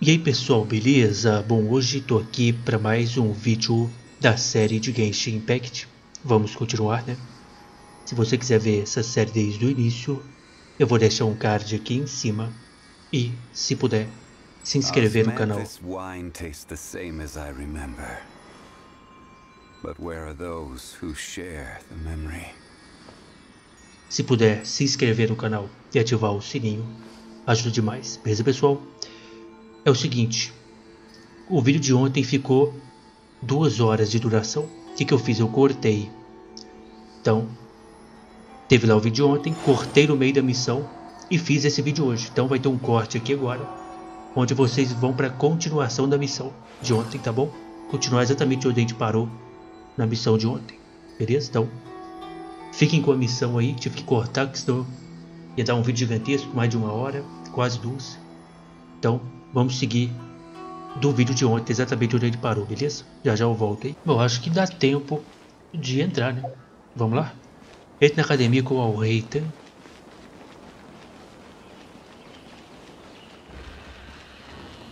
E aí pessoal, beleza? Bom, hoje tô aqui para mais um vídeo da série de Genshin Impact. Vamos continuar, né? Se você quiser ver essa série desde o início, eu vou deixar um card aqui em cima. E, se puder, se inscrever no canal. This wine tastes the same as I remember. But where are those who share the memory? Se puder, se inscrever no canal e ativar o sininho, ajuda demais. Beleza, pessoal? É o seguinte, o vídeo de ontem ficou 2 horas de duração. O que eu fiz? Eu cortei. Então, teve lá o vídeo de ontem, cortei no meio da missão e fiz esse vídeo hoje. Então vai ter um corte aqui agora, onde vocês vão para a continuação da missão de ontem, tá bom? Continuar exatamente onde a gente parou na missão de ontem, beleza? Então, fiquem com a missão aí, tive que cortar, porque senão ia dar um vídeo gigantesco, mais de 1 hora, quase 2. Então, vamos seguir do vídeo de ontem, exatamente onde a gente parou, beleza? Já já eu volto aí. Bom, acho que dá tempo de entrar, né? Vamos lá? Entre na academia com o Alreita.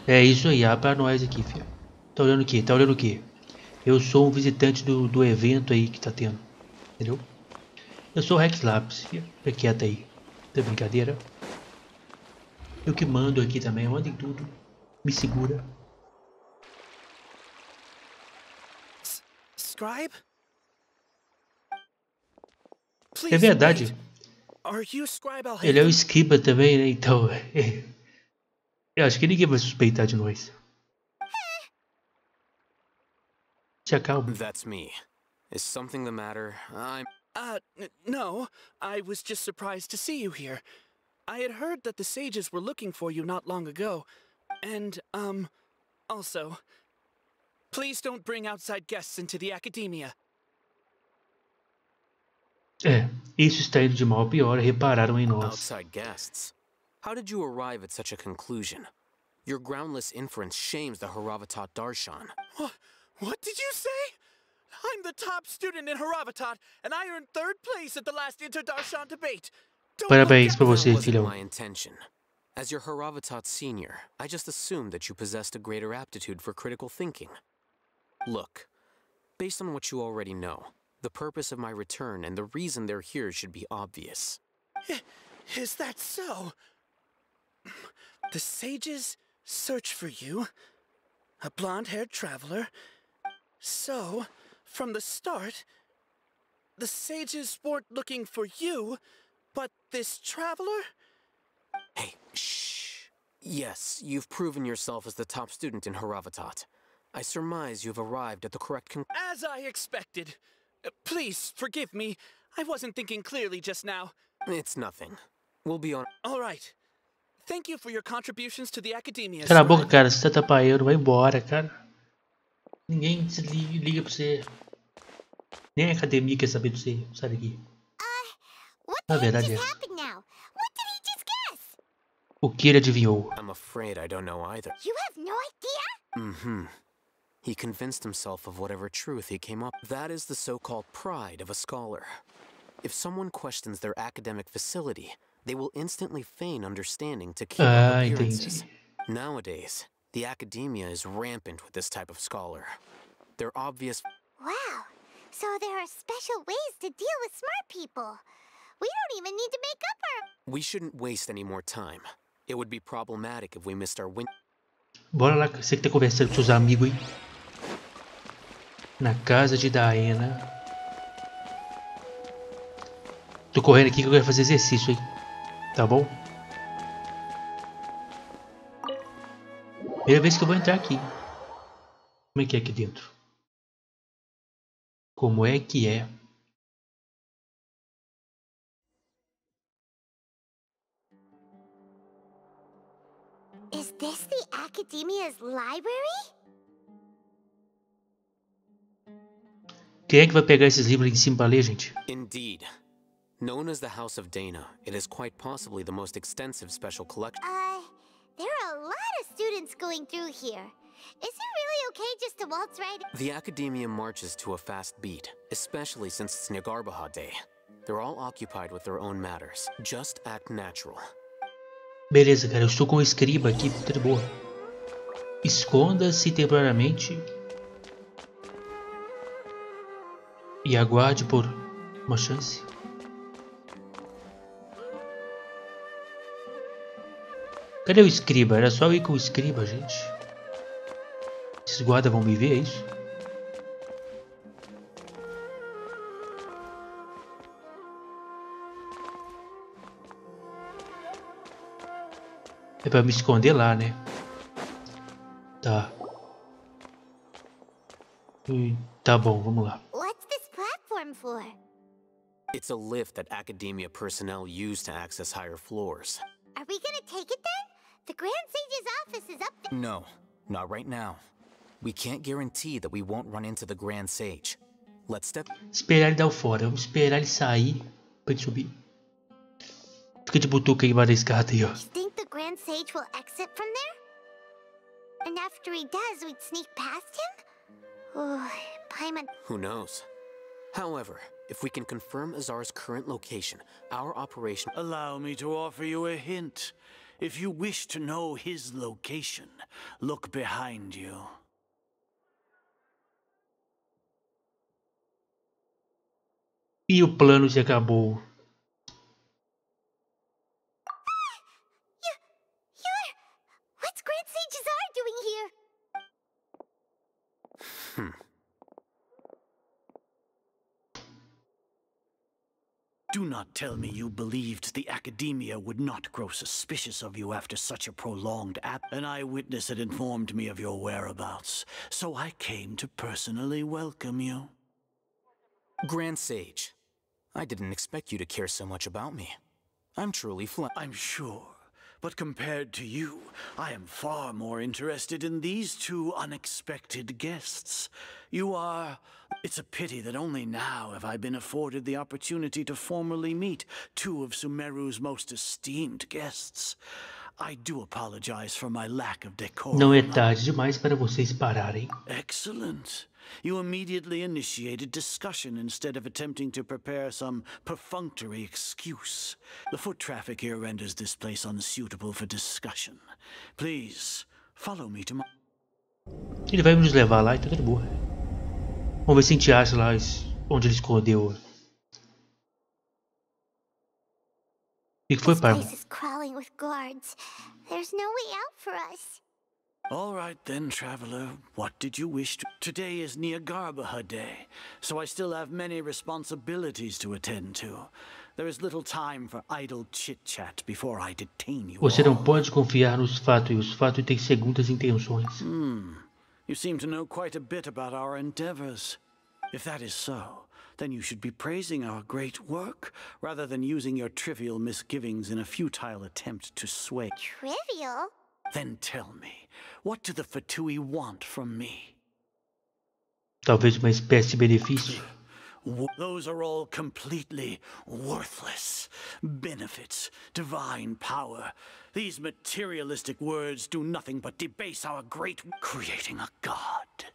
É isso aí, abre pra nós aqui, filho. Tá olhando o quê? Tá olhando o quê? Eu sou um visitante do evento aí que tá tendo. Entendeu? Eu sou o Rex Lápis, filho. Fica quieto aí. Tá brincadeira? Eu que mando aqui também, eu mando em tudo. Me segura. Scribe? É verdade. Ele é o escriba também, né? Então, eu acho que ninguém vai suspeitar de nós. Se acalma. That's me. Is something the matter? No. I was just surprised to see you here. I had heard that the sages were looking for you not long ago. And, also, please don't bring outside guests into the academia. É, isso está indo de mal a pior, repararam em nós. Outside guests? How did you arrive at such a conclusion? Your groundless inference shames the Haravatat Darshan. What did you say? I'm the top student in Haravatat, and I earned 3rd place at the last Inter-Darshan debate. Parabéns pra você, That wasn't filhão. my intention. As your Haravatat senior, I just assumed that you possessed a greater aptitude for critical thinking. Look, based on what you already know, the purpose of my return and the reason they're here should be obvious. Is that so? The sages search for you, a blonde-haired traveler. So, from the start, the sages weren't looking for you, but this traveler? Hey, shh. Yes, you've proven yourself as the top student in Haravatat. I surmise you've arrived at the correct As I expected. Please, forgive me. I wasn't thinking clearly just now. It's nothing. We'll be on. All right. Thank you for your contributions to the academia. Cala a boca, cara. Você tá atrapalhando. Vai embora, cara. Ninguém se liga pra você. Nem a academia quer saber de você. Sai daqui. Na verdade é. O que ele adivinhou? I'm afraid I don't know either. You have no idea? Mm-hmm. He convinced himself of whatever truth he came up. That is the so-called pride of a scholar. If someone questions their academic facility, they will instantly feign understanding to keep up appearances. Entendi. Nowadays, the academia is rampant with this type of scholar. They're obvious. Wow. So there are special ways to deal with smart people. We don't even need to make up our... We shouldn't waste any more time. It would be problematic if we missed our win. Bora lá, você que tá conversando com seus amigos aí. Na casa de Daena. Tô correndo aqui que eu quero fazer exercício aí. Tá bom? Primeira vez que eu vou entrar aqui. Como é que é aqui dentro? Como é que é? Is this the academia's library? Quem é que vai pegar esses livros ali em cima pra ler, gente? Indeed. Known as the House of Dana, it is quite possibly the most extensive special collection. There are a lot of students going through here. Is it really okay just to waltz right in? The academia marches to a fast beat, especially since it's Nagarbaha Day. They're all occupied with their own matters. Just act natural. Beleza, cara. Eu estou com o escriba aqui. Tá de boa. Esconda-se temporariamente e aguarde por uma chance. Cadê o escriba? Era só eu ir com o escriba, gente. Esses guardas vão me ver, é isso? É pra me esconder lá, né? Tá. Tá bom, vamos lá. What's this platform for? It's a lift that academia personnel use to access higher floors. Are we gonna take it then? The Grand Sage's office is up there. No, not right now. We can't guarantee that we won't run into the Grand Sage. Let's step... Esperar ele dar o fora. Vamos esperar ele sair pra ele subir. Fica de butuca aí embaixo da escada aí, ó. You think the Grand Sage will exit from there? And after he does, we'd sneak past him? Oh, Paimon. Who knows? However, if we can confirm Azar's current location, our operation... Allow me to offer you a hint. If you wish to know his location, look behind you. E o plano se acabou. What's Grand Sage Azar doing here? Do not tell me you believed the Academia would not grow suspicious of you after such a prolonged An eyewitness had informed me of your whereabouts, so I came to personally welcome you. Grand Sage, I didn't expect you to care so much about me. I'm truly I'm sure, but compared to you, I am far more interested in these two unexpected guests. You are... It's a pity that only now have I been afforded the opportunity to formally meet two of Sumeru's most esteemed guests. I do apologize for my lack of decorum. Não é tarde demais para vocês pararem. Excellent. You immediately initiated discussion instead of attempting to prepare some perfunctory excuse. The foot traffic here renders this place unsuitable for discussion. Please, follow me to my... Ele vai nos levar lá e tudo de boa. Vamos ver se a gente acha lá onde ele escondeu. O que foi, pai? This place is crawling with guards. There's no way out for us. All right then, traveler. What did you wish to... Today is Niagarbaha Day, so I still have many responsibilities to attend to. There is little time for idle chit-chat before I detain you Você não all. pode confiar nos fatos, e os fatos têm segundas intenções. You seem to know quite a bit about our endeavors. If that is so, then you should be praising our great work, rather than using your trivial misgivings in a futile attempt to sway. Trivial? Then tell me, what do the Fatui want from me? Talvez uma espécie de benefício. Those are all completely worthless. Benefits, divine power. These materialistic words do nothing but debase our great... Creating a god.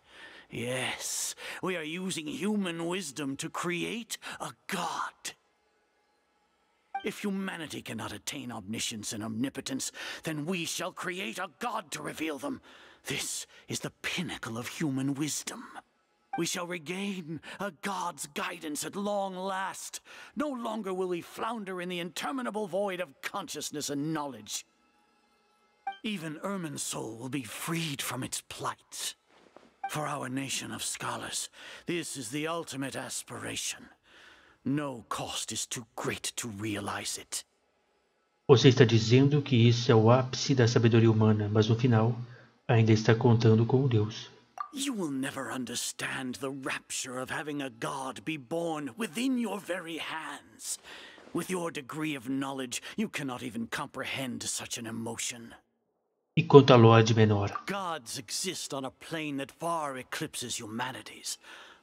Yes, we are using human wisdom to create a god. If humanity cannot attain omniscience and omnipotence, then we shall create a god to reveal them. This is the pinnacle of human wisdom. We shall regain a god's guidance at long last. No longer will we flounder in the interminable void of consciousness and knowledge. Even Ermin's soul will be freed from its plight. For our nation of scholars, this is the ultimate aspiration. No cost is too great to realize it. Você está dizendo que isso é o ápice da sabedoria humana, mas no final ainda está contando com Deus. You will never understand the rapture of having a god be born within your very hands. With your degree of knowledge, you cannot even comprehend such an emotion. E quanto a Lorde Menor? Gods exist on a plane that far eclipses humanity's.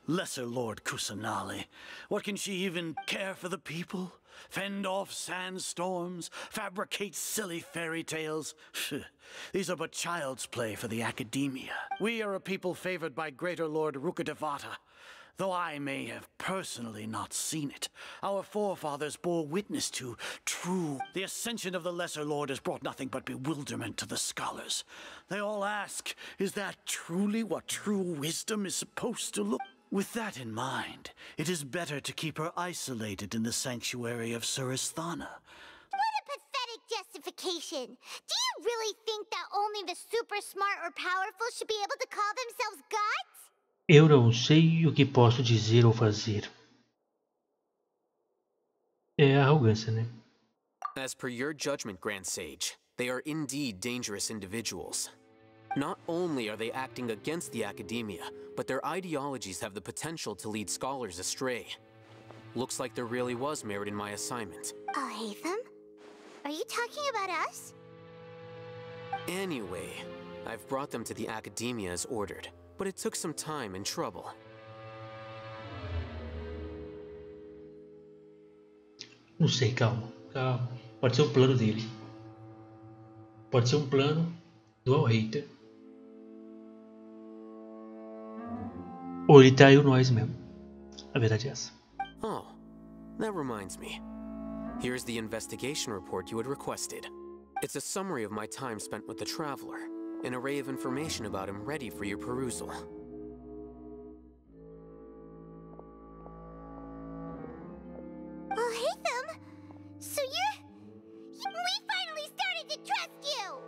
Lesser Lord Kusanali, what can she even care for the people? fend off sandstorms, fabricate silly fairy tales. These are but child's play for the academia. We are a people favored by Greater Lord Rukkhadevata. Though I may have personally not seen it, our forefathers bore witness to true. The ascension of the Lesser Lord has brought nothing but bewilderment to the scholars. They all ask, is that truly what true wisdom is supposed to look? With that in mind, it is better to keep her isolated in the sanctuary of Surasthana. What a pathetic justification! Do you really think that only the super smart or powerful should be able to call themselves gods? Eu não sei o que posso dizer ou fazer. É a arrogância, né? As per your judgment, Grand Sage, they are indeed dangerous individuals. Not only are they acting against the academia, but their ideologies have the potential to lead scholars astray. Looks like there really was merit in my assignment. I'll hate them? Are you talking about us? Anyway, I've brought them to the academia as ordered, but it took some time and trouble. Não sei, calma. Calma. Pode ser um plano dele. Pode ser um plano do Al-Hater. Ou ele traiu nós mesmo. A verdade é essa. Oh, that reminds me. Here's the investigation report you had requested. It's a summary of my time spent with the Traveler, an array of information about him ready for your perusal. I'll hate them? So we finally started to trust you!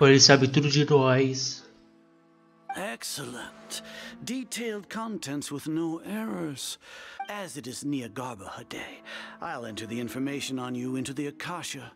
Ele sabe tudo de nós. Excellent. Detailed contents with no errors. As it is Niagarbha Day, I'll enter the information on you into the Akasha.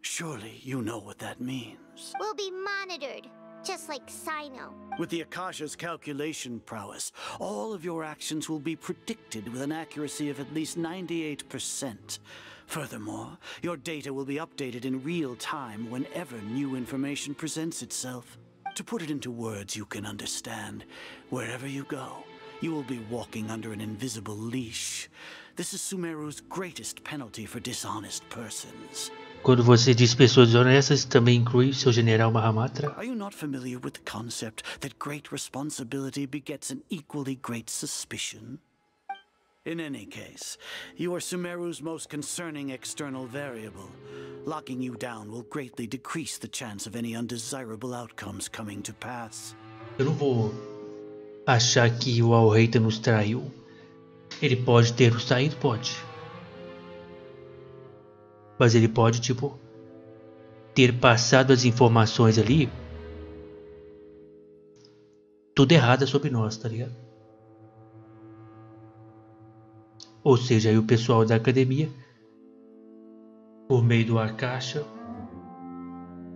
Surely you know what that means. We'll be monitored, just like Sino. With the Akasha's calculation prowess, all of your actions will be predicted with an accuracy of at least 98%. Furthermore, your data will be updated in real time whenever new information presents itself. To put it into words you can understand, wherever you go, you will be walking under an invisible leash. This is Sumeru's greatest penalty for dishonest persons. Quando você diz pessoas honestas, também inclui seu general Mahamatra? Are you not familiar with the concept that great responsibility begets an equally great suspicion? In any case, you are Sumeru's most concerning external variable. Locking you down will greatly decrease the chance of any undesirable outcomes coming to pass. Eu não vou achar que o Al-Hater nos traiu. Ele pode ter nos traído, pode. Mas ele pode, tipo, ter passado as informações ali tudo errado sobre nós, tá ligado? Ou seja, aí o pessoal da academia, por meio do Akasha,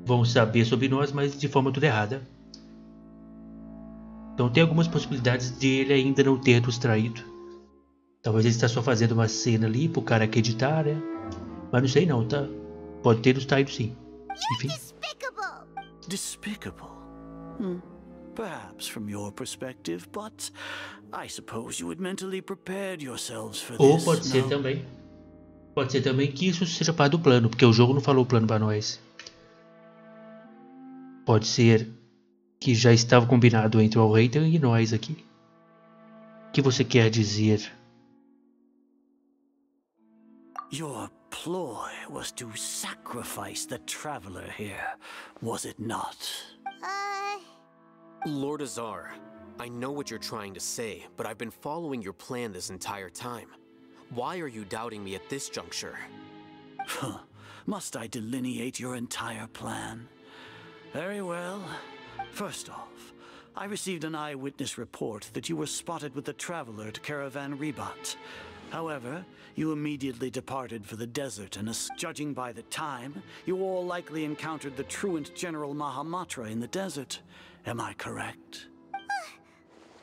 vão saber sobre nós, mas de forma tudo errada. Então tem algumas possibilidades de ele ainda não ter nos traído. Talvez ele está só fazendo uma cena ali pro cara acreditar, né? Mas não sei não, tá? Pode ter nos traído sim. Enfim. Despicable? Perhaps from your perspective, but I suppose you had mentally prepared yourselves for this. Ou pode ser também. Pode ser também que isso seja parte do plano, porque o jogo não falou o plano para nós. Pode ser que já estava combinado entre o Al-Hater e nós aqui. O que você quer dizer? Your ploy was to sacrifice the Traveler here, was it not? Lord Azar, I know what you're trying to say, but I've been following your plan this entire time. Why are you doubting me at this juncture? Must I delineate your entire plan? Very well. First off, I received an eyewitness report that you were spotted with the Traveler at Caravan Rebat. However, you immediately departed for the desert, and judging by the time, you all likely encountered the truant General Mahamatra in the desert. Am I correct?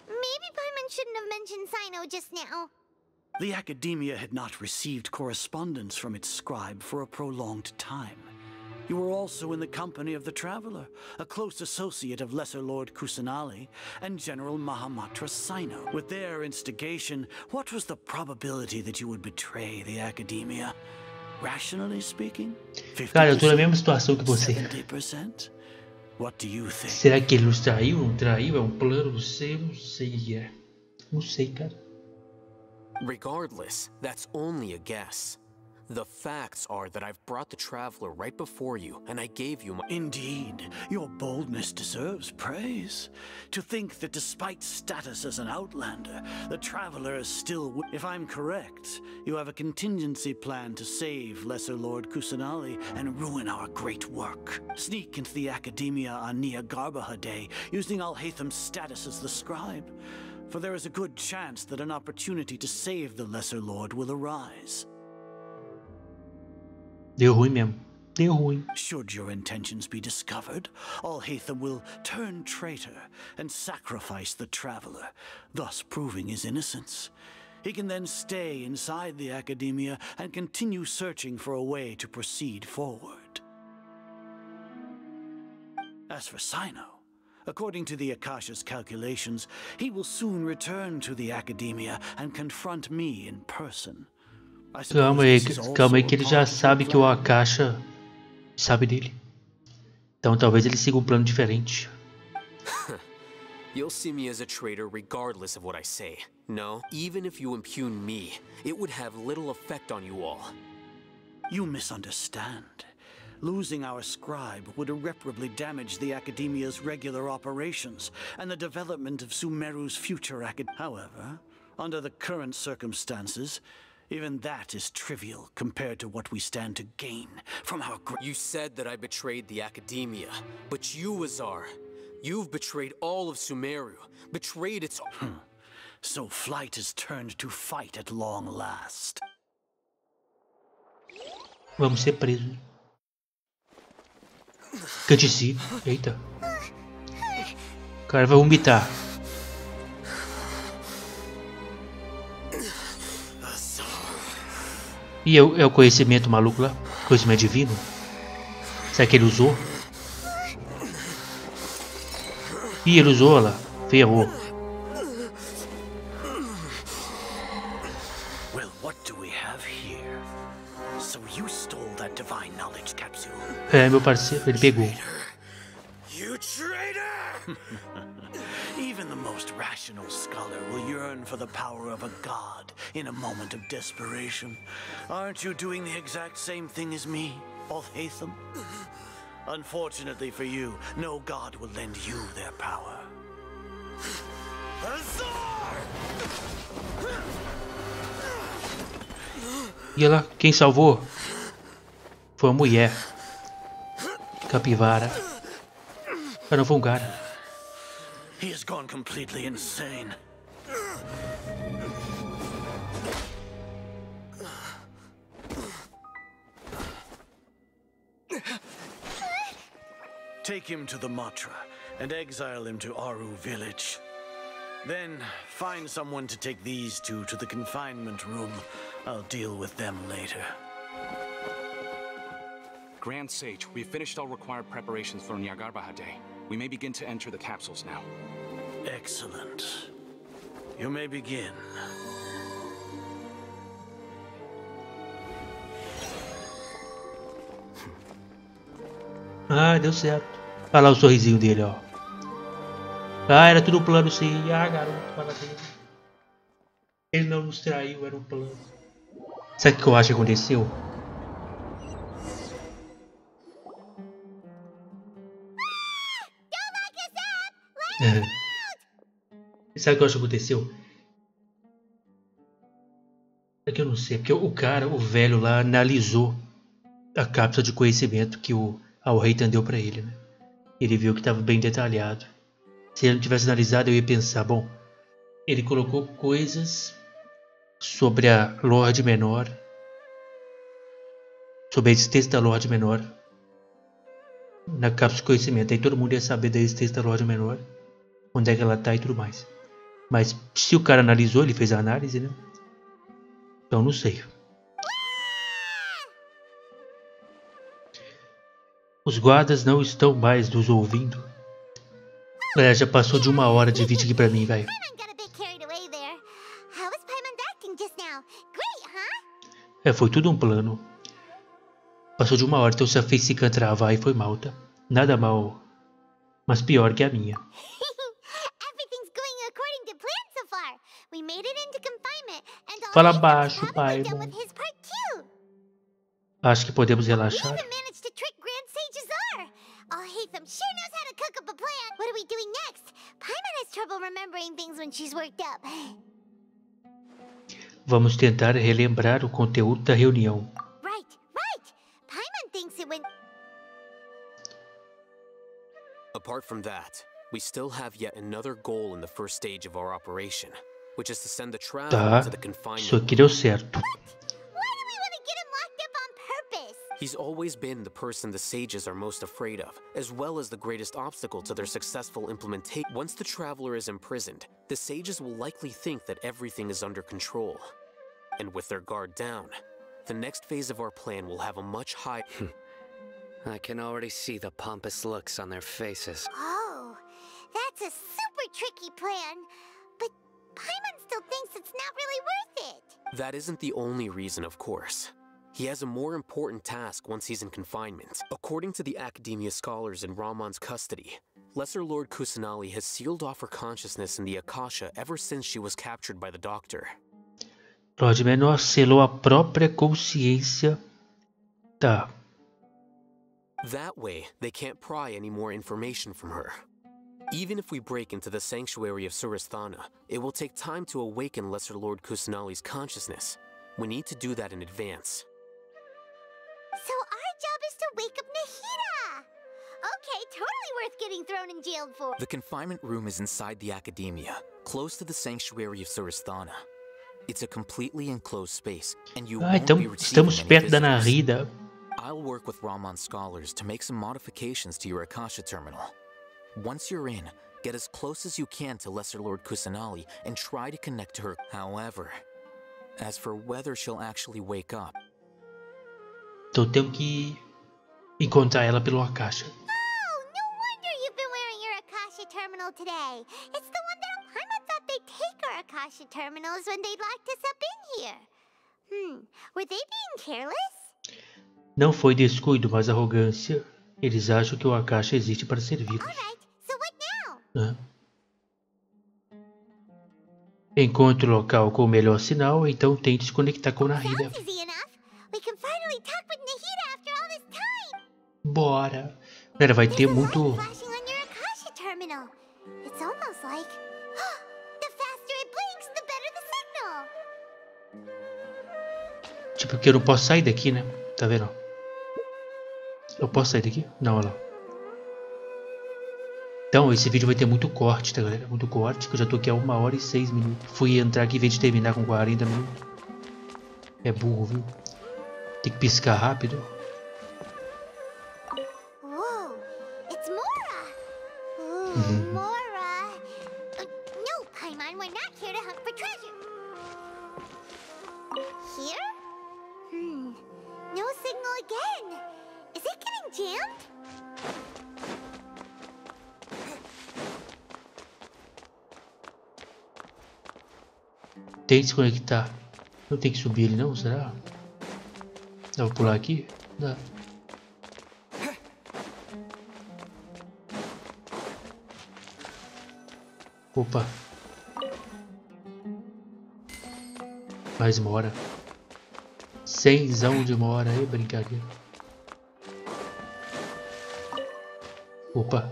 Maybe Paimon shouldn't have mentioned Sino just now. The academia had not received correspondence from its scribe for a prolonged time. You were also in the company of the Traveler, a close associate of Lesser Lord Kusanali and General Mahamatra Sino. With their instigation, what was the probability that you would betray the Academia? Rationally speaking, 50%, Cara, eu tô na mesma situação que você. 70%? What do you think? Será que ele nos traiu? Não traiu? É um plano? Não sei, eu não sei. Não sei, cara. Regardless, that's only a guess. The facts are that I've brought the Traveler right before you, and I gave you my— Indeed, your boldness deserves praise. To think that despite status as an outlander, the Traveler is still— If I'm correct, you have a contingency plan to save Lesser Lord Kusanali and ruin our great work. Sneak into the Academia on Nia Garbaha Day, using Alhaitham's status as the scribe. For there is a good chance that an opportunity to save the Lesser Lord will arise. Deu ruim mesmo. Deu ruim. Should your intentions be discovered, Alhaitham will turn traitor and sacrifice the Traveler, thus proving his innocence. He can then stay inside the Academia and continue searching for a way to proceed forward. As for Sino, according to the Akasha's calculations, he will soon return to the Academia and confront me in person. Calma aí que ele já sabe que o Akasha sabe dele. Então talvez ele siga um plano diferente. You'll see me as a traitor regardless of what I say. No, even if you impugn me, it would have little effect on you all. You misunderstand. Losing our scribe would irreparably damage the Academia's regular operations and the development of Sumeru's future However, under the current circumstances, even that is trivial compared to what we stand to gain from our— You said that I betrayed the Academia, but you, Azar, you've betrayed all of Sumeru, betrayed its— So flight has turned to fight at long last. Vamos ser presos. Cutscene. Eita. O cara vai vomitar. E é o conhecimento maluco lá? Conhecimento divino? Será que ele usou? Ih, ele usou lá. Ferrou. Well, what do we have here? So you stole that divine knowledge capsule. É, meu parceiro, ele pegou. You traitor! Even the most rational scholar will yearn for the power of a god in a moment of desperation. Aren't you doing the exact same thing as me, Alhaitham? Unfortunately for you, no god will lend you their power. E ela, quem salvou? Foi a mulher. Capivara. Ah, não, foi um cara. He has gone completely insane. Take him to the Matra and exile him to Aru village. Then find someone to take these two to the confinement room. I'll deal with them later. Grand Sage, we've finished all required preparations for Nyargarbaha Day. We may begin to enter the capsules now. Excellent. You may begin. Ah, deu certo. Olha lá o sorrisinho dele, ó. Ah, era tudo um plano sim. Ah, garoto, parabéns. Ele não nos traiu, era um plano. Sabe o que eu acho que aconteceu? Sabe o que eu acho que aconteceu? É que eu não sei, porque o cara, o velho lá, analisou a cápsula de conhecimento que o Alhaitham deu pra ele, né? Ele viu que estava bem detalhado. Se ele não tivesse analisado, eu ia pensar, bom, ele colocou coisas sobre a Lorde Menor, sobre a existência da Lorde Menor na cápsula de conhecimento. Aí todo mundo ia saber da existência da Lorde Menor, onde é que ela tá e tudo mais. Mas se o cara analisou, ele fez a análise, né? Então não sei. Os guardas não estão mais nos ouvindo. É, já passou de 1 hora de vídeo aqui pra mim, velho. É, foi tudo um plano. Passou de 1 hora, então se a Facecam travar aí foi mal, tá? Nada mal, mas pior que a minha. Fala baixo, pai. Acho que podemos relaxar. Vamos tentar relembrar o conteúdo da reunião. Apart from that, we still have yet another goal in the first stage of our operation, which is to send the traveler to the confinement. Isso aqui deu certo. He's always been the person the sages are most afraid of, as well as the greatest obstacle to their successful implementation. Once the traveler is imprisoned, the sages will likely think that everything is under control. And with their guard down, the next phase of our plan will have a much higher... I can already see the pompous looks on their faces. Oh, that's a super tricky plan. But Paimon still thinks it's not really worth it. That isn't the only reason, of course. He has a more important task once he's in confinement. According to the academia scholars in Ramon's custody, Lesser Lord Kusanali has sealed off her consciousness in the Akasha ever since she was captured by the Doctor. Lord Menor selou a própria consciência. Tá. That way, they can't pry any more information from her. Even if we break into the sanctuary of Surasthana, it will take time to awaken Lesser Lord Kusanali's consciousness. We need to do that in advance. So our job is to wake up Nahida! Okay, totally worth getting thrown in jail for. The confinement room is inside the academia, close to the sanctuary of Surasthana. It's a completely enclosed space, and you won't então be receiving estamos any perto da visitors. Nahida. I'll work with Ramon scholars to make some modifications to your Akasha terminal. Once you're in, get as close as you can to Lesser Lord Kusanali and try to connect to her. However, as for whether she'll actually wake up... Então temos que encontrar ela pelo Akasha. Oh, no wonder you've been wearing your Akasha terminal today. It's the one that Paimon thought they'd take our Akasha terminals when they locked us up in here. Were they being careless? Não foi descuido, mas arrogância. Eles acham que o Akasha existe para servi-los. Alright, so what now? Encontre o local com o melhor sinal, então tente se conectar com Nahida. Easy enough. We can finally talk with Nahida after all this time. Bora. Galera, vai ter muito... Flashing on your Akasha terminal. It's almost like the faster it blinks, the better the signal. Tipo, porque eu não posso sair daqui, né? Tá vendo? Eu posso sair daqui? Não, olha lá. Então, esse vídeo vai ter muito corte, tá, galera? Muito corte, que eu já tô aqui há 1 hora e 6 minutos. Fui entrar aqui em vez de terminar com 40 minutos. É burro, viu? Tem que piscar rápido. Whoa, it's Mora. Mora. No, Paimon, we're not here to hunt for treasure. Here? No signal again. Is it getting jammed? Tem que se conectar. Não tem que subir ele não, será? Dá pra pular aqui? Dá. Opa. Mais mora. 100zão de mora aí, brincadeira. Opa.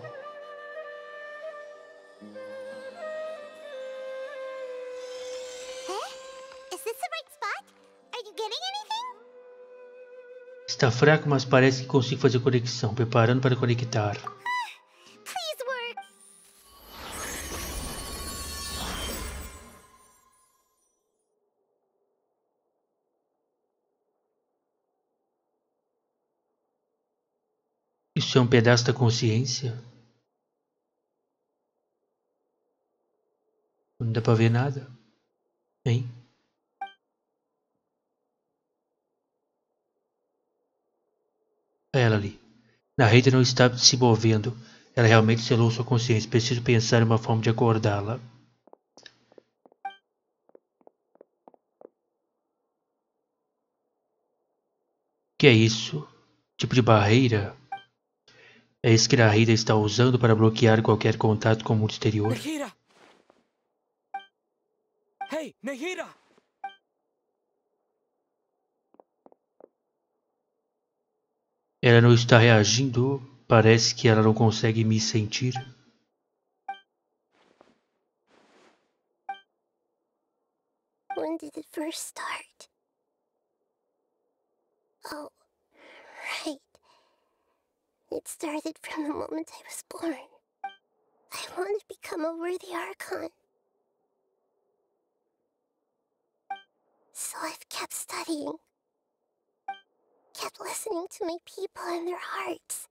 Está fraco, mas parece que consigo fazer conexão. Preparando para conectar. Please work. Isso é um pedaço da consciência? Não dá pra ver nada. Hein? É ela ali. Nahida não está se movendo. Ela realmente selou sua consciência. Preciso pensar em uma forma de acordá-la. Que é isso? Tipo de barreira? É isso que Nahida está usando para bloquear qualquer contato com o mundo exterior? Nahida! Hey, Nahida! Ela não está reagindo. Parece que ela não consegue me sentir. When did it first start? Oh, right. It started from the moment I was born. I wanted to become a worthy Archon. So I've kept studying. Kept listening to my people and their hearts.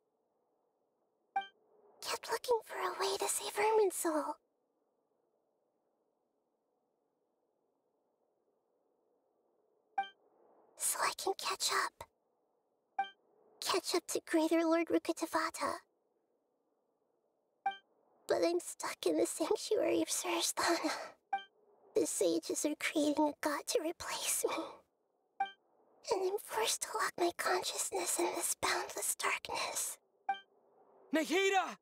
Kept looking for a way to save Irminsul. So I can catch up. Catch up to Greater Lord Rukkhadevata. But I'm stuck in the sanctuary of Sarasthana. The sages are creating a god to replace me. And I'm forced to lock my consciousness in this boundless darkness. Nahida!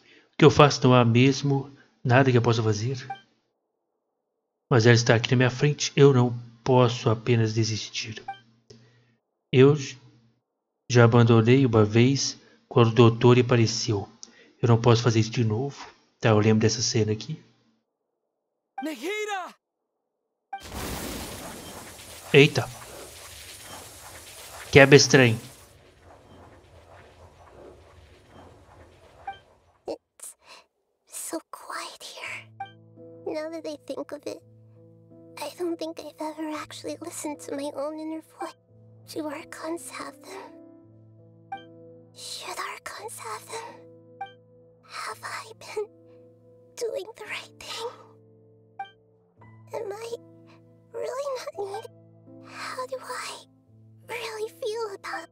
O que eu faço não há mesmo nada que eu possa fazer. Mas ela está aqui na minha frente. Eu não posso apenas desistir. Eu já abandonei uma vez quando o doutor apareceu. Eu não posso fazer isso de novo. Tá, eu lembro dessa cena aqui. Nahida! Eita. Quebra esse trem. It's so quiet here. Now that I think of it, I don't think I've ever actually listened to my own inner voice. Do Archons have them? Should Archons have them? Have I been doing the right thing? Am I really not needed? How do I really feel about it?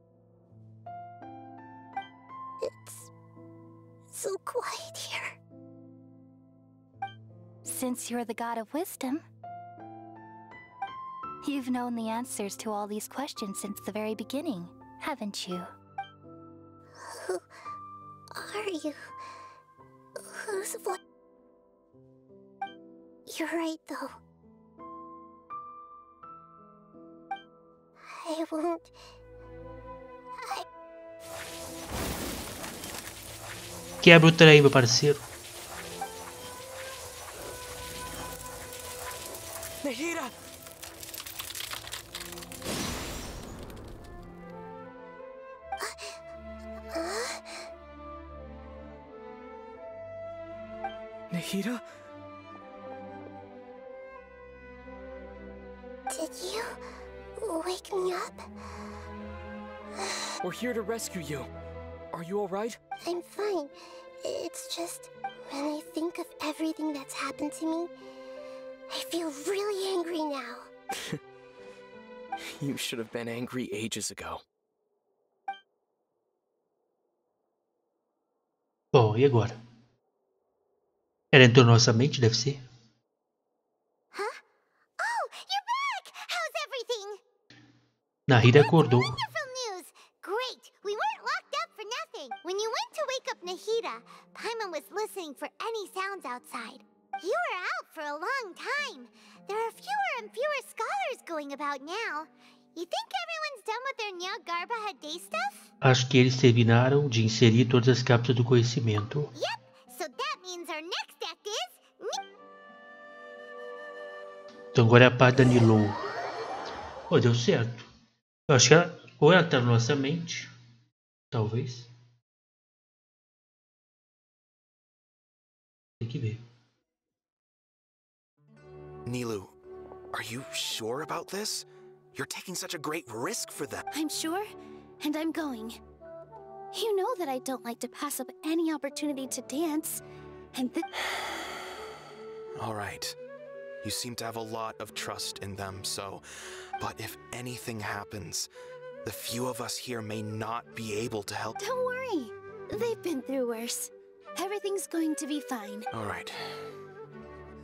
It's so quiet here. Since you're the god of wisdom, you've known the answers to all these questions since the very beginning, haven't you? Who are you? Whose voice? You're right, though. I won't... Quebra o trem, meu parceiro. Nahida! Nahida? Did you wake me up? We're here to rescue you. Are you alright? I'm fine. It's just, when I think of everything that's happened to me, I feel really angry now. You should have been angry ages ago. Bom, e agora? Ela entrou na nossa mente, deve ser. Huh? Oh, you're back! How's everything? Nahida acordou. Wonderful news! Great! We weren't locked up for nothing. When you went to wake up Nahida, Paimon was listening for any sounds outside. You were out for a long time. There are fewer and fewer scholars going about now. You think everyone's done with their Nyagarba Day stuff? Acho que eles terminaram de inserir todas as cápsulas do conhecimento. Yep, so that means our next act is... Então agora é a parte da Nilou. Oh, deu certo. Eu acho que ela, ou ela tá na nossa mente. Talvez. Tem que ver. Nilu, are you sure about this? You're taking such a great risk for them. I'm sure, and I'm going. You know that I don't like to pass up any opportunity to dance, and All right. You seem to have a lot of trust in them, so... But if anything happens, The few of us here may not be able to help. Don't worry. They've been through worse. Everything's going to be fine. All right.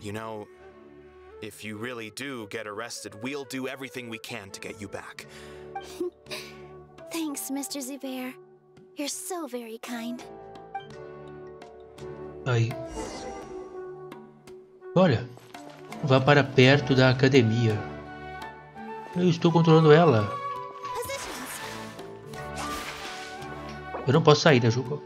You know, if you really do get arrested, we'll do everything we can to get you back. Thanks, Mr. Zubair. You're so very kind. Aí. Olha, vá para perto da academia. Eu estou controlando ela. Eu não posso sair, né, jogo?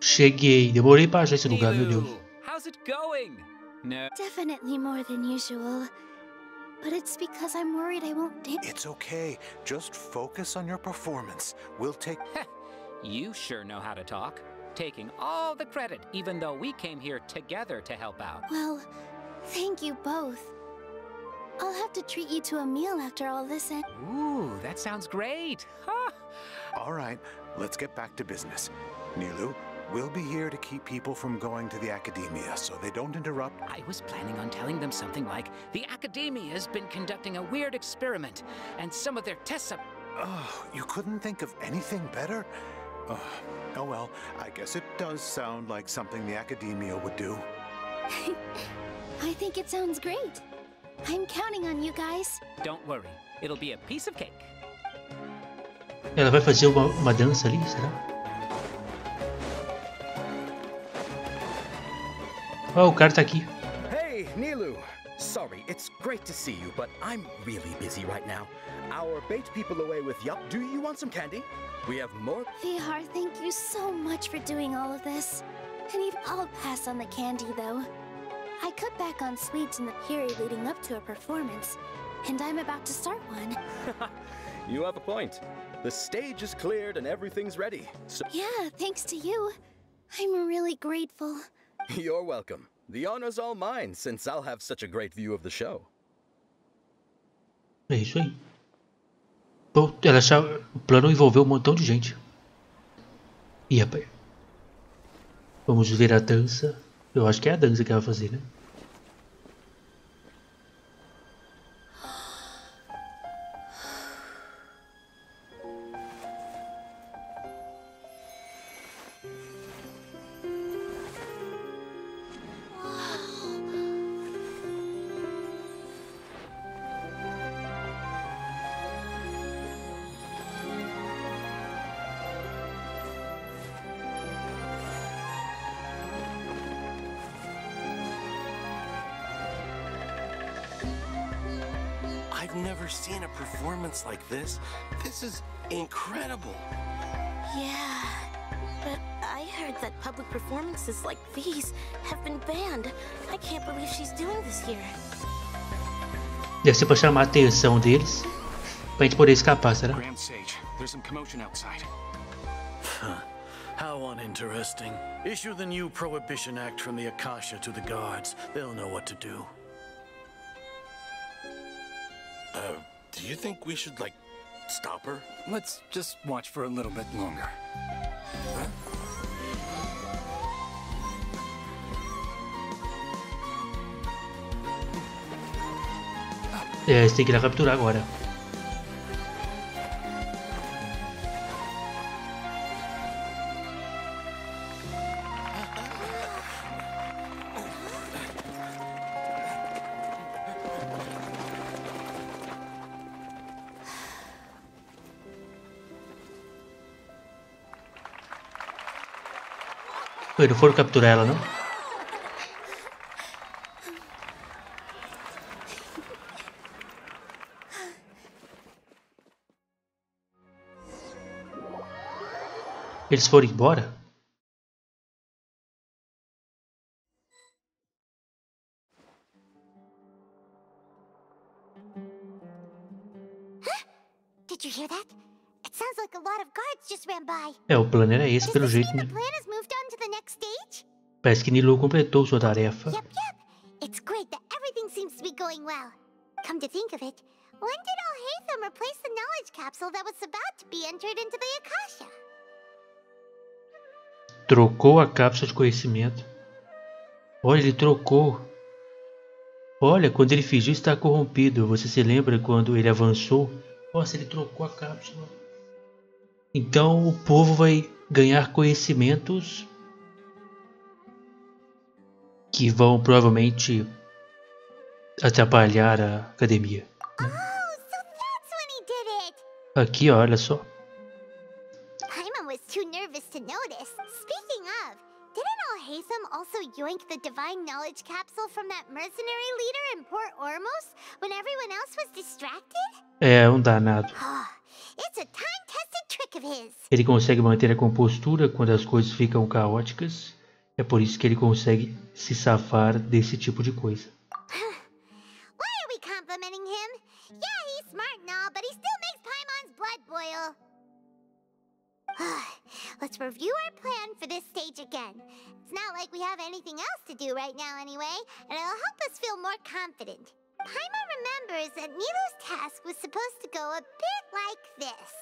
Cheguei. Demorei para achar esse lugar, meu Deus. How's it going? No. Definitely more than usual. But it's because I'm worried I won't dance. It's okay. Just focus on your performance. We'll take... You sure know how to talk. Taking all the credit, even though we came here together to help out. Well, thank you both. I'll have to treat you to a meal after all this and... Ooh, that sounds great. Huh? All right, let's get back to business. Nilu, we'll be here to keep people from going to the academia so they don't interrupt. I was planning on telling them something like, the academia's been conducting a weird experiment, and some of their tests are... Oh, you couldn't think of anything better? Oh well, I guess it does sound like something the academia would do. I think it sounds great. I'm counting on you guys. Don't worry, it'll be a piece of cake. Ela vai fazer uma dança ali, será? Oh, o cara tá aqui. Hey, Nilu. Sorry, it's great to see you, but I'm really busy right now. Our bait people away with Yup. Do you want some candy? We have more. Vihar, thank you so much for doing all of this. And I'll pass on the candy, though. I cut back on sweets in the period leading up to a performance, and I'm about to start one. You have a point. The stage is cleared and everything's ready. So yeah, thanks to you. I'm really grateful. You're welcome. The honor's all mine, since I'll have such a great view of the show. É isso aí. Bom, o plano envolveu um montão de gente. Ih, rapaz. Vamos ver a dança. Eu acho que é a dança que ela vai fazer, né? I've never seen a performance like this. This is incredible. Yeah, but I heard that public performances like these have been banned. I can't believe she's doing this here. Deve ser pra chamar a atenção deles, pra gente poder escapar, será? Grand Sage, there's some commotion outside. How uninteresting. Issue the new Prohibition Act from the Akasha to the guards. They'll know what to do. Do you think we should, like, stop her? Let's just watch for a little bit longer. Huh? É, você tem que ir lá capturar agora. Não foram capturar ela, não? Eles foram embora? Did you hear that? It sounds like a lot of guards just ran by. É, o plano era esse, pelo jeito, né? Parece que Nilu completou sua tarefa. Yep. It's great that everything seems to be going well. Come to think of it, when did Al-Haytham replace the knowledge capsule that was about to be entered into the Akasha? Trocou a cápsula de conhecimento. Olha, ele trocou. Olha, quando ele fingiu estar corrompido, você se lembra quando ele avançou? Nossa, ele trocou a cápsula. Então o povo vai ganhar conhecimentos que vão provavelmente atrapalhar a academia. Aqui, olha só. Paimon was too nervous to notice. Speaking of, didn't Alhaitham also yoink the divine knowledge capsule from that mercenary leader in Port Ormos when everyone else was distracted? É um danado. It's a time-tested trick of his. Ele consegue manter a compostura quando as coisas ficam caóticas. É por isso que ele consegue se safar desse tipo de coisa. Why are we complimenting him? Yeah, he's smart and all, but he still makes Paimon's blood boil. Let's review our plan for this stage again. It's not like we have anything else to do right now anyway, and it'll help us feel more confident. Paimon remembers that Nilou's task was supposed to go a bit like this.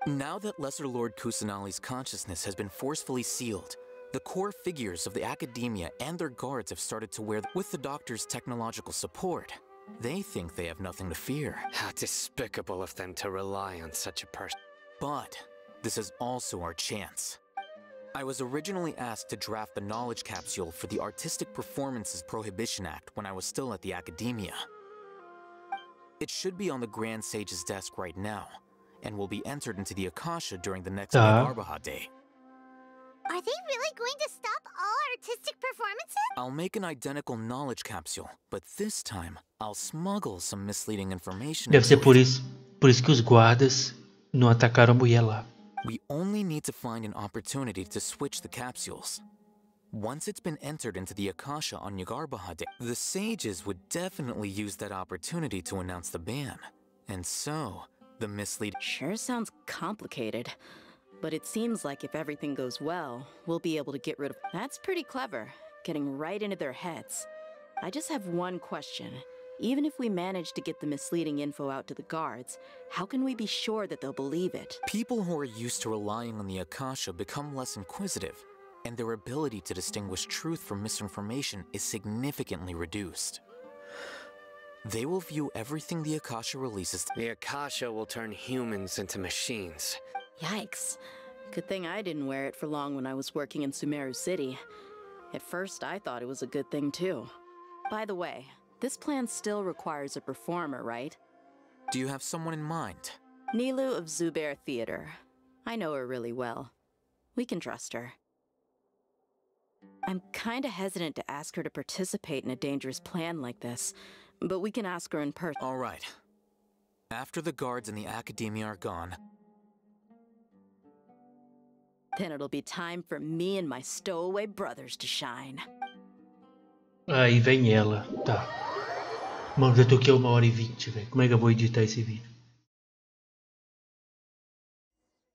Now that Lesser Lord Kusanali's consciousness has been forcefully sealed, the core figures of the academia and their guards have started to wear with the doctor's technological support. They think they have nothing to fear. How despicable of them to rely on such a person. But this is also our chance. I was originally asked to draft the knowledge capsule for the Artistic Performances Prohibition Act when I was still at the academia. It should be on the Grand Sage's desk right now, and will be entered into the Akasha during the next Nyargarbaha Day. Are they really going to stop all artistic performances? I'll make an identical knowledge capsule, but this time I'll smuggle some misleading information. Deve ser por isso que os guardas não atacaram a mulher lá. We only need to find an opportunity to switch the capsules. Once it's been entered into the Akasha on Nyargarbaha Day, the sages would definitely use that opportunity to announce the ban. And so, the misleading... Sure sounds complicated. But it seems like if everything goes well, we'll be able to get rid of... That's pretty clever, getting right into their heads. I just have one question. Even if we manage to get the misleading info out to the guards, how can we be sure that they'll believe it? People who are used to relying on the Akasha become less inquisitive, and their ability to distinguish truth from misinformation is significantly reduced. They will view everything the Akasha releases. The Akasha will turn humans into machines. Yikes. Good thing I didn't wear it for long when I was working in Sumeru City. At first, I thought it was a good thing too. By the way, this plan still requires a performer, right? Do you have someone in mind? Nilou of Zubair Theater. I know her really well. We can trust her. I'm kinda hesitant to ask her to participate in a dangerous plan like this, but we can ask her in person. All right. After the guards and the academia are gone, then it'll be time for me and my stowaway brothers to shine. Aí vem ela. Tá. Mano, já tô aqui 1h20, velho. Como é que eu vou editar esse vídeo?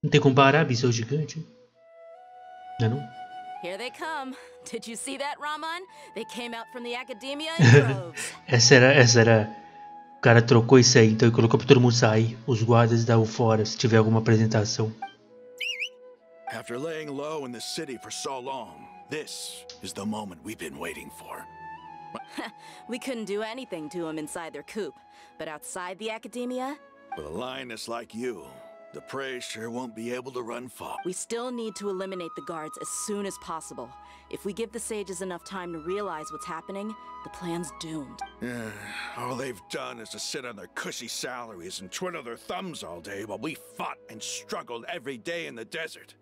Não tem como parar, bicho, é o gigante. Não é não? Here they come. Did you see that, Raman? They came out from the academia in droves. essa era... O cara trocou isso aí, então ele colocou pra todo mundo sair. Os guardas estavam fora, se tiver alguma apresentação. After laying low in the city for so long, this is the moment we've been waiting for. We couldn't do anything to him inside their coop, but outside the academia? With a lioness like you, the prey sure won't be able to run far. We still need to eliminate the guards as soon as possible. If we give the sages enough time to realize what's happening, the plan's doomed. All they've done is to sit on their cushy salaries and twiddle their thumbs all day while we fought and struggled every day in the desert.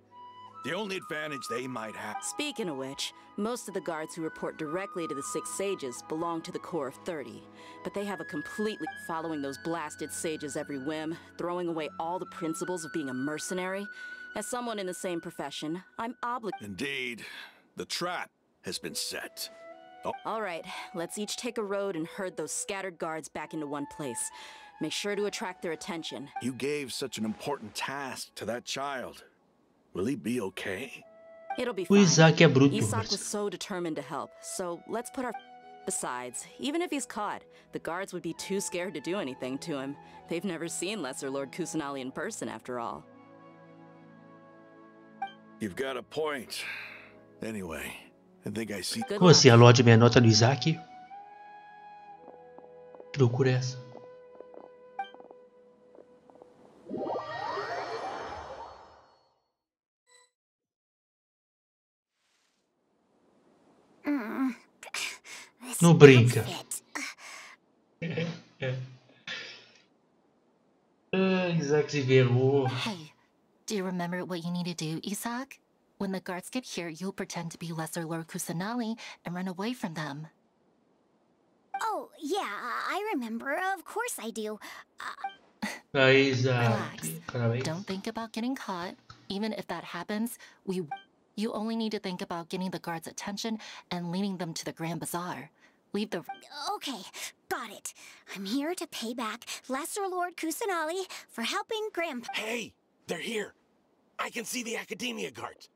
The only advantage they might have... Speaking of which, most of the guards who report directly to the 6 sages belong to the core of 30. But they have a completely... following those blasted sages every whim, throwing away all the principles of being a mercenary. As someone in the same profession, I'm obligated... Indeed. The trap has been set. Oh. All right, let's each take a road and herd those scattered guards back into one place. Make sure to attract their attention. You gave such an important task to that child. Will he be okay? It'll be O fine. Isaac é bruto. Isaac was so determined to help, so let's put our... Besides, even if he's caught, the guards would be too scared to do anything to him. They've never seen Lesser Lord Kusanali in person, after all. You've got a point. Anyway, I think I see. Como assim? A Lorde me anota no Isaac? Que loucura é essa? Não brinca. Isaac se ferrou. Hey, do you remember what you need to do, Isaac? When the guards get here, you'll pretend to be Lesser Lord Kusanali and run away from them. Oh, yeah, I remember. Of course I do. Relax. Don't think about getting caught. Even if that happens, you only need to think about getting the guards' attention and leading them to the Grand Bazaar. Leave the... Okay, got it. I'm here to pay back Lesser Lord Kusanali for helping Grandpa... Hey! They're here! I can see the Academia guards!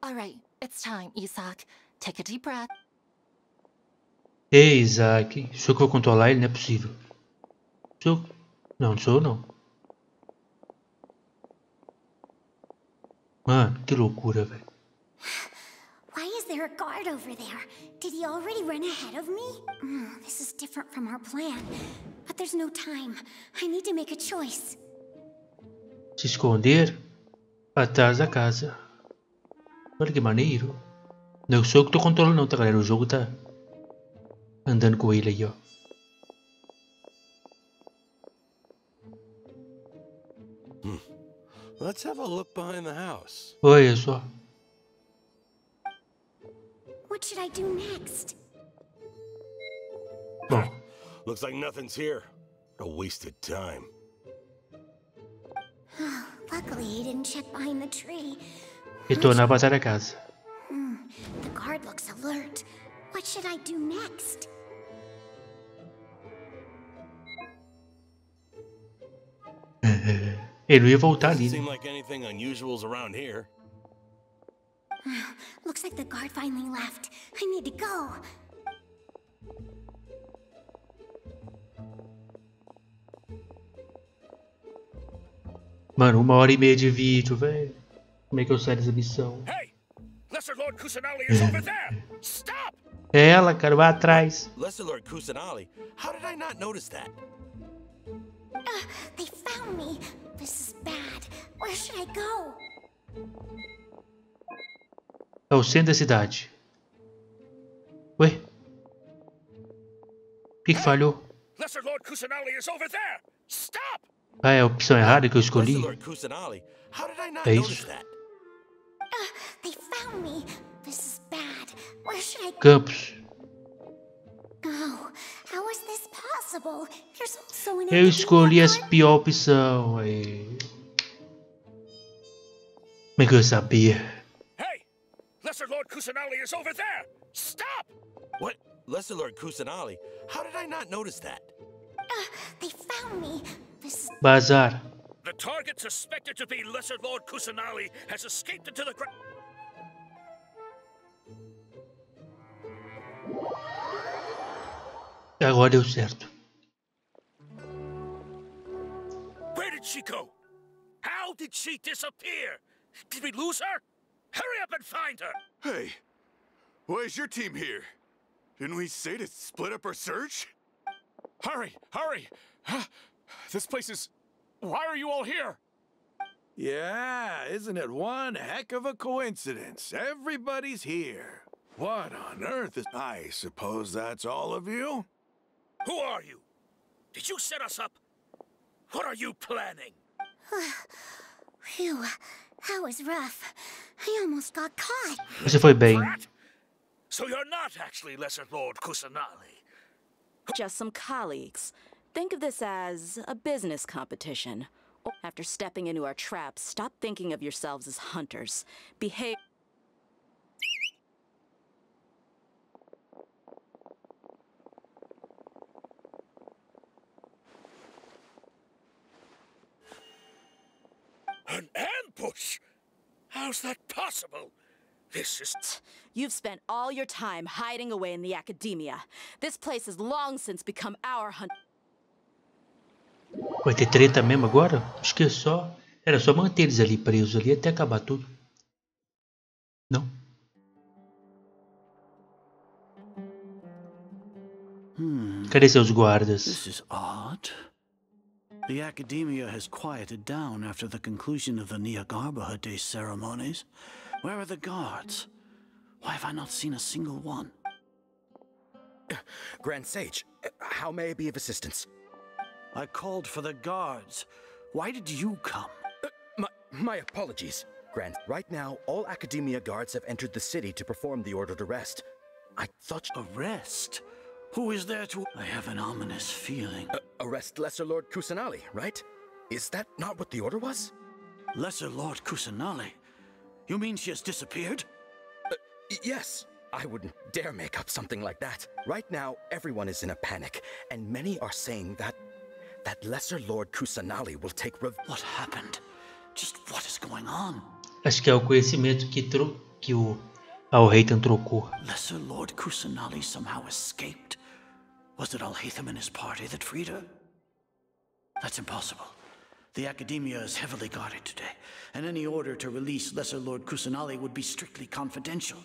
Alright, it's time, Isaac. Take a deep breath. Ei, Isaac. Sou eu que vou controlar ele? Não é possível. Sou... Não, não sou eu, não. Mano, que loucura, velho. Why is there a guard over there? Did he already run ahead of me? This is different from our plan. But there's no time. I need to make a choice. Se esconder atrás da casa. Olha que maneiro. Não sou eu que tô controlando não, tá, galera? O jogo tá andando com ele aí, ó. Let's have a look behind the house. Olha só. What should I do next? Bom. Looks like nothing's here. A wasted time. Luckily, he didn't check behind the tree. Retornar para a casa. The guard looks alert. What should I do next? Ele não ia voltar ali. Doesn't seem like anything unusual's around here. Looks like the guard finally left. I need to go. Mano, 1h30 de vídeo, velho. Como é que eu saio dessa missão? Hey! Lesser Lord Kusanali is over there! Stop! É ela, cara, vai atrás. Lesser Lord Kusanali? How did I not notice that? They found me. This is bad. Where should I go? É o centro da cidade. Ué? O que falhou? Lesser Lord Kusanali is over there! Stop! Ah, é a opção errada que eu escolhi? É isso? They found me. This is bad. Where should I go? Campos. Oh, how is this possible? There's also an Eu escolhi a pior opção. Aí. Como é que eu sabia? Hey! Lesser Lord Kusanali is over there! Stop! What? Lesser Lord Kusanali? How did I not notice that? They found me. This is... Bazar. The target suspected to be Lesser Lord Kusanali has escaped into the ground. Agora deu certo. Where did she go? How did she disappear? Did we lose her? Hurry up and find her! Hey, why is your team here? Didn't we say to split up our search? Hurry, hurry! This place is... Why are you all here? Yeah, isn't it one heck of a coincidence? Everybody's here. What on earth is... I suppose that's all of you? Who are you? Did you set us up? What are you planning? Phew, that was rough. I almost got caught. Você foi bem. So you're not actually Lesser Lord Kusanali. Just some colleagues. Think of this as a business competition. After stepping into our traps, stop thinking of yourselves as hunters. Behave... An ambush? How's that possible? This is... You've spent all your time hiding away in the academia. This place has long since become our hunt... Vai ter treta mesmo agora? Acho que é só... Era só manter eles ali presos ali até acabar tudo. Não? Cadê seus guardas? This is odd. The academia has quieted down after the conclusion of the Niagarbaha Day ceremonies. Where are the guards? Why have I not seen a single one? Grand Sage, how may I be of assistance? I called for the guards. Why did you come? My apologies, Grand. Right now, all Academia guards have entered the city to perform the ordered arrest. I thought... Arrest? Who is there to... I have an ominous feeling. Arrest Lesser Lord Kusanali, right? Is that not what the order was? Lesser Lord Kusanali? You mean she has disappeared? Yes. I wouldn't dare make up something like that. Right now, everyone is in a panic, and many are saying that Lesser Lord Kusanali will take What happened? Just what is going on? Acho que é o conhecimento que o Alhaitham trocou. Lesser Lord Kusanali somehow escaped. Was it Alhaitham and his party that freed her? That's impossible. The Academia is heavily guarded today, and any order to release Lesser Lord Kusanali would be strictly confidential.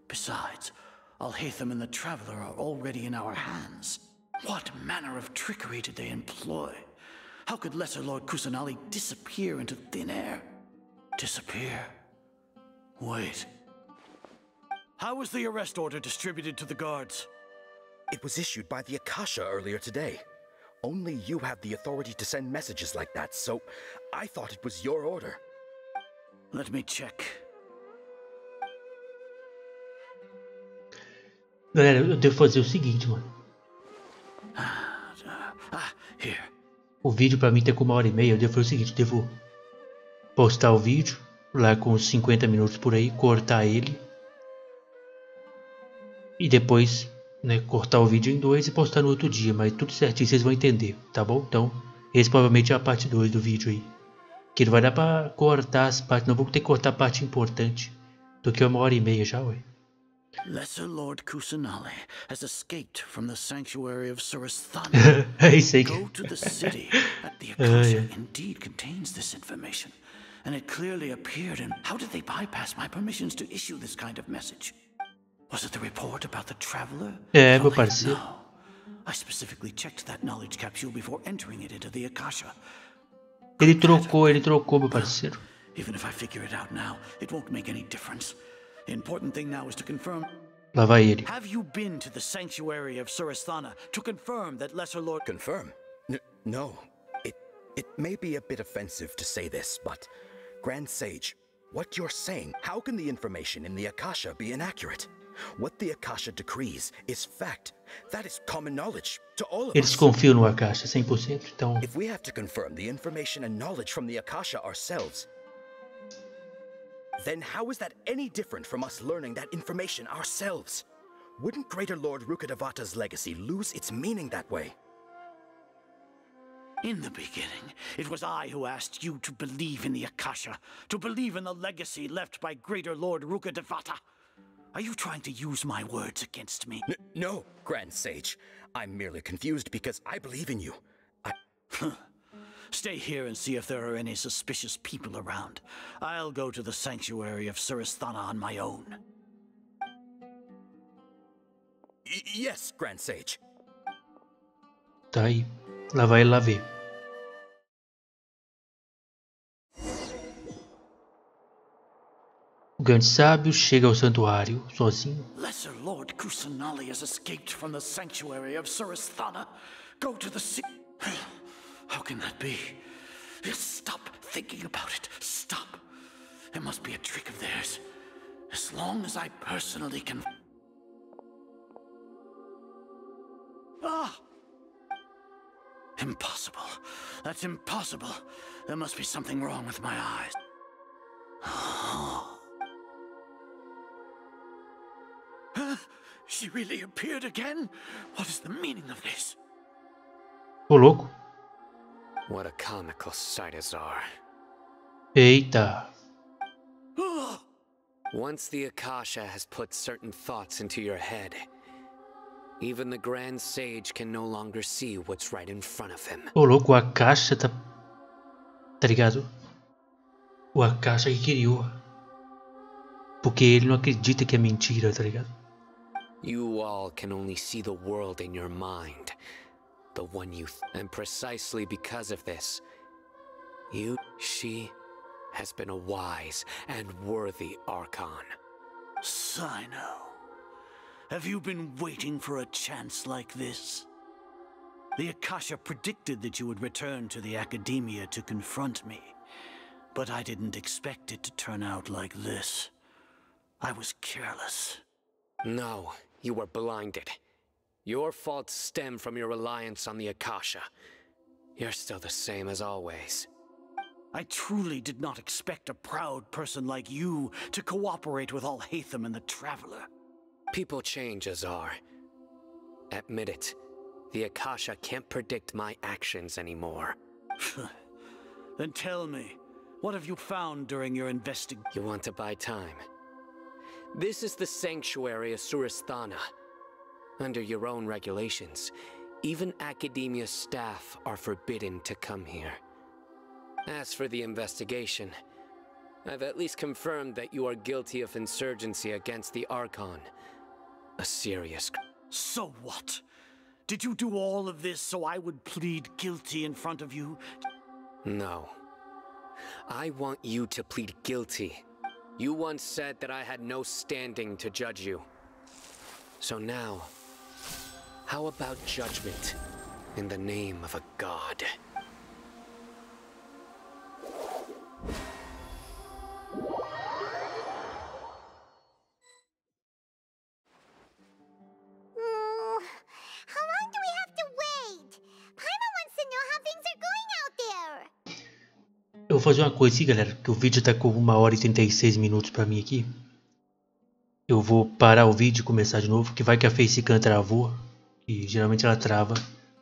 Besides, Alhaitham and the Traveler are already in our hands. What manner of trickery did they employ? How could Lesser Lord Kusanali disappear into thin air? Disappear? Wait. How was the arrest order distributed to the guards? It was issued by the Akasha earlier today. Only you have the authority to send messages like that, so I thought it was your order. Let me check. Galera, eu devo fazer o seguinte, mano. Here. O vídeo pra mim tem com 1h30. Eu devo fazer o seguinte, devo postar o vídeo lá com uns 50 minutos por aí, cortar ele e depois, né, cortar o vídeo em 2 e postar no outro dia, mas tudo certinho, vocês vão entender, tá bom? Então, esse provavelmente é a parte 2 do vídeo aí, que não vai dar pra cortar as partes, não vou ter que cortar a parte importante, do que 1h30 já, ué. Lesser Lord Kusanali has escaped from the sanctuary of Surasthana. Go to the city. The Akasha indeed contains this information, and it clearly appeared in... How did they bypass my permissions to issue this kind of message? Was it the report about the Traveler? Meu parceiro. No. I specifically checked that knowledge capsule before entering it into the Akasha. Ele trocou, meu parceiro. Even if I figure it out now, it won't make any difference. The important thing now is to confirm. Lá vai ele. Have you been to the sanctuary of Surasthana to confirm that Lesser Lord... Confirm? No. It may be a bit offensive to say this, but Grand Sage, what you're saying, how can the information in the Akasha be inaccurate? What the Akasha decrees is fact. That is common knowledge to all of us. Eles confiam no Akasha 100%, então... If we have to confirm the information and knowledge from the Akasha ourselves, then how is that any different from us learning that information ourselves? Wouldn't Greater Lord Rukkhadevata's legacy lose its meaning that way? In the beginning, it was I who asked you to believe in the Akasha, to believe in the legacy left by Greater Lord Rukkhadevata. Are you trying to use my words against me? No, Grand Sage. I'm merely confused because I believe in you. Stay here and see if there are any suspicious people around. I'll go to the sanctuary of Surasthana on my own. Yes, Grand Sage. Tá aí. Lá vai ele lá ver. O grande sábio chega ao santuário sozinho. Lesser Lord Kusanali has escaped from the sanctuary of Surasthana. Go to the city. How can that be? Stop thinking about it. Stop. It must be a trick of theirs. As long as I personally can... Impossible. That's impossible. There must be something wrong with my eyes. She really appeared again? What is the meaning of this? Ô, louco. What a comical sight is are. Eita. Once the Akasha has put certain thoughts into your head, even the Grand Sage can no longer see what's right in front of him. Ô, louco, o Akasha tá ligado? O Akasha que criou Porque ele não acredita que é mentira, tá ligado? You all can only see the world in your mind. The one you... And precisely because of this, she has been a wise and worthy Archon. Sino, have you been waiting for a chance like this? The Akasha predicted that you would return to the Academia to confront me, but I didn't expect it to turn out like this. I was careless. No, you were blinded. Your faults stem from your reliance on the Akasha. You're still the same as always. I truly did not expect a proud person like you to cooperate with Alhaitham and the Traveler. People change, Azar. Admit it. The Akasha can't predict my actions anymore. Then tell me, what have you found during your investigation? You want to buy time? This is the sanctuary of Surasthana. Under your own regulations, even Academia staff are forbidden to come here. As for the investigation, I've at least confirmed that you are guilty of insurgency against the Archon. A serious... So what? Did you do all of this so I would plead guilty in front of you? No. I want you to plead guilty. You once said that I had no standing to judge you. So now, how about judgment in the name of a god? How long do we have to wait? Paimon wants to know how things are going out there. Eu vou fazer uma coisa aqui, galera, que o vídeo tá com 1h e 36 minutos pra mim aqui. Eu vou parar o vídeo e começar de novo, que vai que a facecam travou. E geralmente ela trava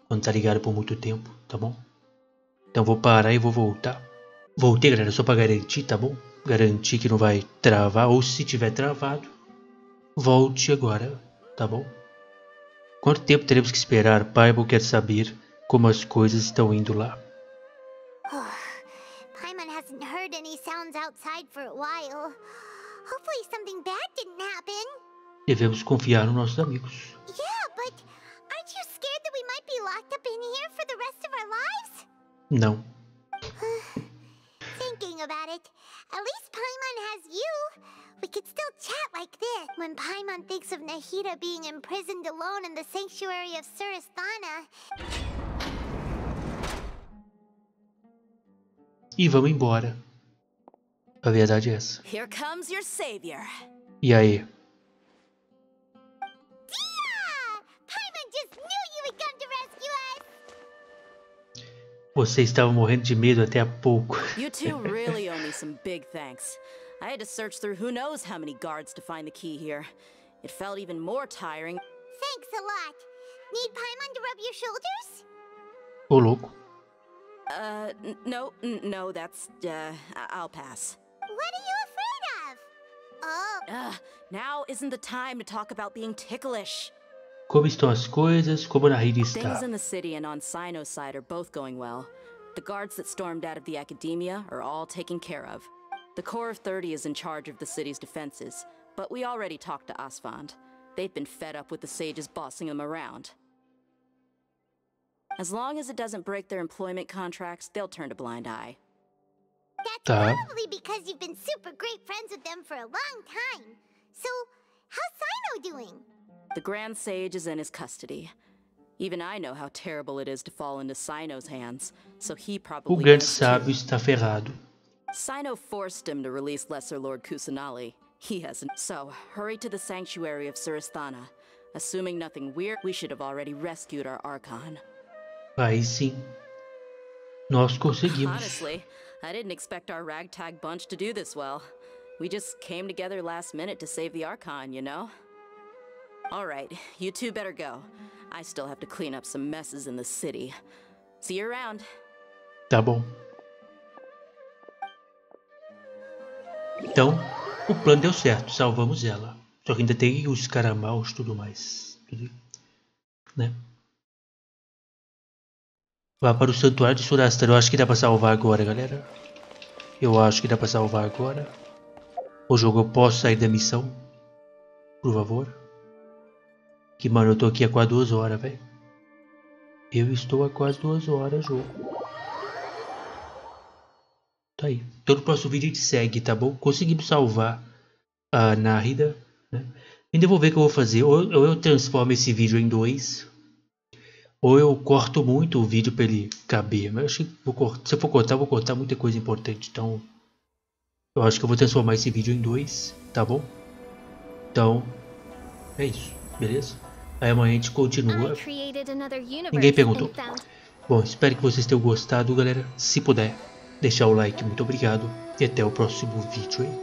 quando tá ligada por muito tempo, tá bom? Então vou parar e vou voltar. Voltei, galera, só pra garantir, tá bom? Garantir que não vai travar, ou se tiver travado, volte agora, tá bom? Quanto tempo teremos que esperar? Paimon quer saber como as coisas estão indo lá. Paimon hasn't heard any sounds outside for a while. Hopefully something bad didn't happen. Devemos confiar nos nossos amigos. Yeah, but aren't you scared that we might be locked up in here for the rest of our lives? Não. Thinking about it, at least Paimon has you. We could still chat like this. When Paimon thinks of Nahida being imprisoned alone in the sanctuary of Surasthana. E vamos embora. A verdade é essa. Here comes your savior. E aí? Você estava morrendo de medo até há pouco. You two really owe me some big thanks. I had to search through who knows how many guards to find the key here. It felt even more tiring. Thanks a lot. Need Paimon to rub your shoulders? Ô, louco. No, that's, I'll pass. What are you afraid of? Oh. Now isn't the time to talk about being ticklish. Como estão as coisas? Como Nahida está? Things in the city and on Sino's side are both going well. The guards that stormed out of the Academia are all taken care of. The Corps of 30 is in charge of the city's defenses, but we already talked to Asfand. They've been fed up with the sages bossing them around. As long as it doesn't break their employment contracts, they'll turn a blind eye. That's probably because you've been super great friends with them for a long time. So, how's Sino doing? The Grand Sage is in his custody. Even I know how terrible it is to fall into Sino's hands, so he probably... O grande sábio está ferrado. Sino forced him to release Lesser Lord Kusanali. He hasn't. So, hurry to the sanctuary of Surasthana. Assuming nothing weird, we should have already rescued our Archon. Aí sim. Nós conseguimos. Honestly, I didn't expect our ragtag bunch to do this well. We just came together last minute to save the Archon, you know? Alright, you two better go. I still have to clean up some messes in the city. See you around. Tá bom. Então, o plano deu certo. Salvamos ela. Só que ainda tem os caramaus e tudo mais. Né? Vá para o santuário de Surasthana. Eu acho que dá pra salvar agora, galera. Eu acho que dá pra salvar agora. O jogo, eu posso sair da missão? Por favor? Que, mano, eu tô aqui há quase 2 horas, velho. Eu estou há quase 2 horas, jogo. Tá aí. Então no próximo vídeo a gente segue, tá bom? Conseguimos salvar a Nahida, né? Ainda vou ver o que eu vou fazer. Ou eu transformo esse vídeo em 2. Ou eu corto muito o vídeo pra ele caber. Mas eu acho que se eu for cortar, eu vou cortar muita coisa importante. Então, eu acho que eu vou transformar esse vídeo em 2, tá bom? Então, é isso, beleza? Aí amanhã a gente continua. Ninguém perguntou. Bom, espero que vocês tenham gostado, galera. Se puder, deixar o like, muito obrigado. E até o próximo vídeo, hein?